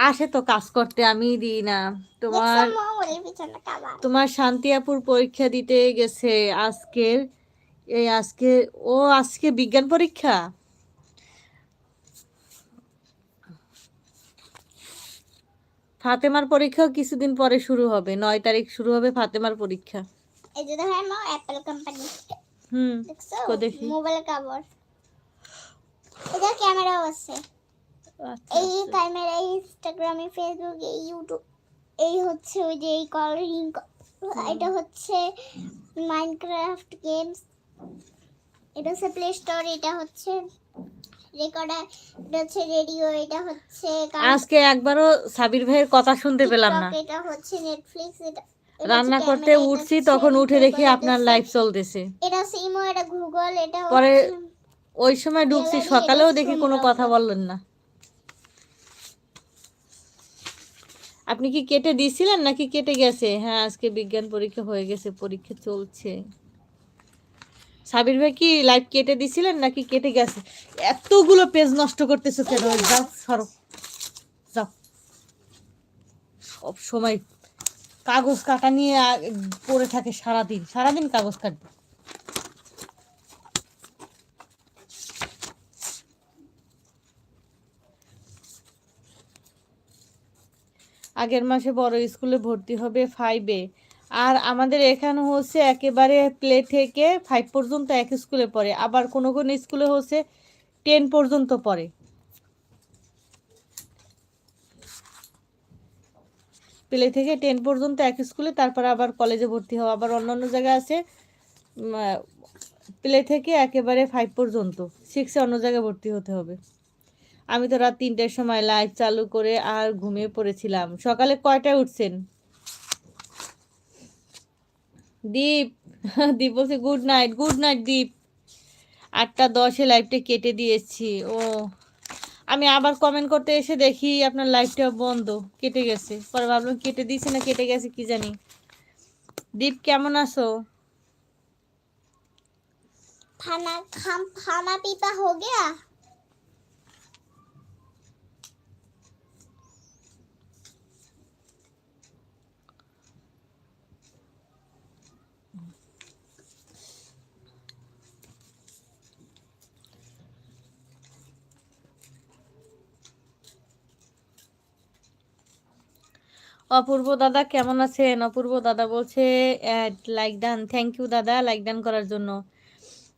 আসে তো কাজ করতে, আমি দিই না। তোমার তোমার শান্তি আপুর পরীক্ষা দিতে গেছে আজকের, আজকে ও আজকে বিজ্ঞান পরীক্ষা। ফাতেমার পরীক্ষাও কিছুদিন পরে শুরু হবে, 9 তারিখ শুরু হবে ফাতেমার পরীক্ষা। এই যে দেখেন মা অ্যাপল কোম্পানি। দেখছো দেখি মোবাইল কভার, এটা ক্যামেরাও আছে। এই ক্যামেরা ইনস্টাগ্রামে, ফেসবুকে, ইউটিউব, এই হচ্ছে ওই যে এই কলারিং, এটা হচ্ছে মাইনক্রাফট গেমস, এটা হচ্ছে প্লে স্টোর, এটা হচ্ছে রেকর্ডার, এটা হচ্ছে রেডিও, এটা হচ্ছে আজকে একবারও সাবির ভাইয়ের কথা শুনতে পেলাম না। এটা হচ্ছে নেটফ্লিক্স, এটা রান্না করতে উঠছি তখন উঠে দেখি আপনার লাইভ চলতেছে। এটা হচ্ছে ইমো, এটা গুগল, এটা পরে ওই সময় ঢুকছি, সকালেও দেখি কোনো কথা বললেন না। আপনি কি কেটে দিয়েছিলেন নাকি কেটে গেছে? হ্যাঁ আজকে বিজ্ঞান পরীক্ষা হয়ে গেছে, পরীক্ষা চলছে। সাবির ভাই কি লাইভ কেটে দিয়েছিলেন নাকি কেটে গেছে? এতগুলো পেজ নষ্ট করতেছো কেন? যাও সরো, যাও। সব সময় কাগজ কাটা নিয়ে পড়ে থাকে, সারাদিন সারাদিন কাগজ কাটবে। আগের মাসে বড় স্কুলে ভর্তি হবে 5-এ, আর আমাদের এখানে হচ্ছে একেবারে প্লে থেকে 5 পর্যন্ত এক স্কুলে পড়ে, আবার কোনো কোনো স্কুলে হচ্ছে 10 পর্যন্ত পড়ে। প্লে থেকে 10 পর্যন্ত এক স্কুলে, তারপর আবার কলেজে ভর্তি হওয়া। আবার অন্যান্য জায়গায় আছে প্লে থেকে একেবারে 5 পর্যন্ত, 6-এ অন্য জায়গায় ভর্তি হতে হবে। আমি তো রাত 3টার সময় লাইভ চালু করে আর ঘুমিয়ে পড়েছিলাম। সকালে কয়টায় উঠছেন? দীপ দীপ বলছে গুড নাইট। গুড নাইট দীপ। 8টা 10-এ লাইভটা কেটে দিয়েছি। ও, আমি আবার কমেন্ট করতে এসে দেখি আপনার লাইভটা বন্ধ, কেটে গেছে। পরে ভাবলাম কেটে দিয়েছে না কেটে গেছে কি জানি। দীপ কেমন আছো? खाना पीता हो गया? অপূর্ব দাদা কেমন আছেন? অপূর্ব দাদা বলছে লাইক ডান। থ্যাংক ইউ দাদা লাইক ডান করার জন্য।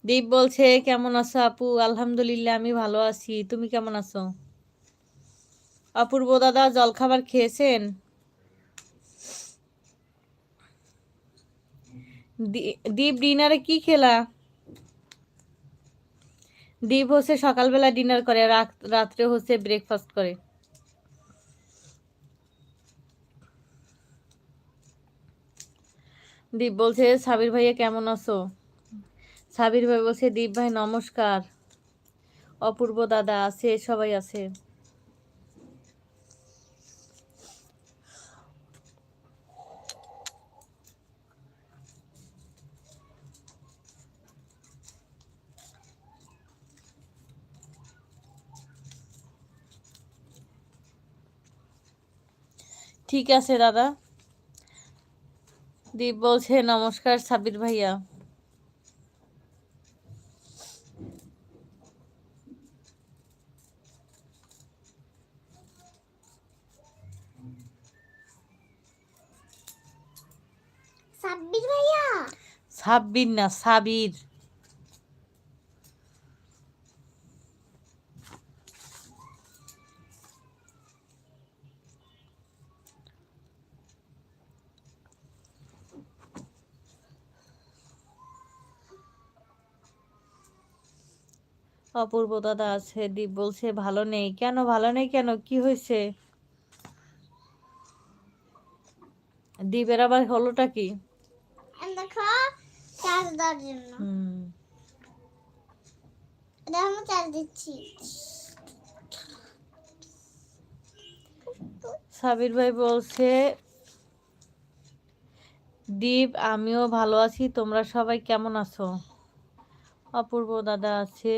দীপ বলছে কেমন আছো আপু? আলহামদুলিল্লাহ আমি ভালো আছি, তুমি কেমন আছো? অপূর্ব দাদা জলখাবার খেয়েছেন? দীপ ডিনারে কি খেলা? দীপ হচ্ছে সকালবেলা ডিনার করে, রাত্রে হচ্ছে ব্রেকফাস্ট করে। দীপ বলছে সাবির ভাইয়া কেমন আছো? সাবির ভাই বলছে দীপ ভাই নমস্কার। অপূর্ব দাদা আছে, সবাই আছে। ঠিক আছে দাদা। দীপ বলছে নমস্কার সাবির ভাইয়া। সাব্বির ভাইয়া, সাব্বির না সাবির। অপূর্ব দাদা আছে। দীপ বলছে ভালো নেই কেন? ভালো নেই কেন, কি হয়েছে? দীপের আবার হলোটা কি? দেখো চার্জ দেওয়ার জন্য, দেখো চার্জ দিচ্ছি। সাবির ভাই বলছে দীপ আমিও ভালো আছি, তোমরা সবাই কেমন আছো? অপূর্ব দাদা আছে।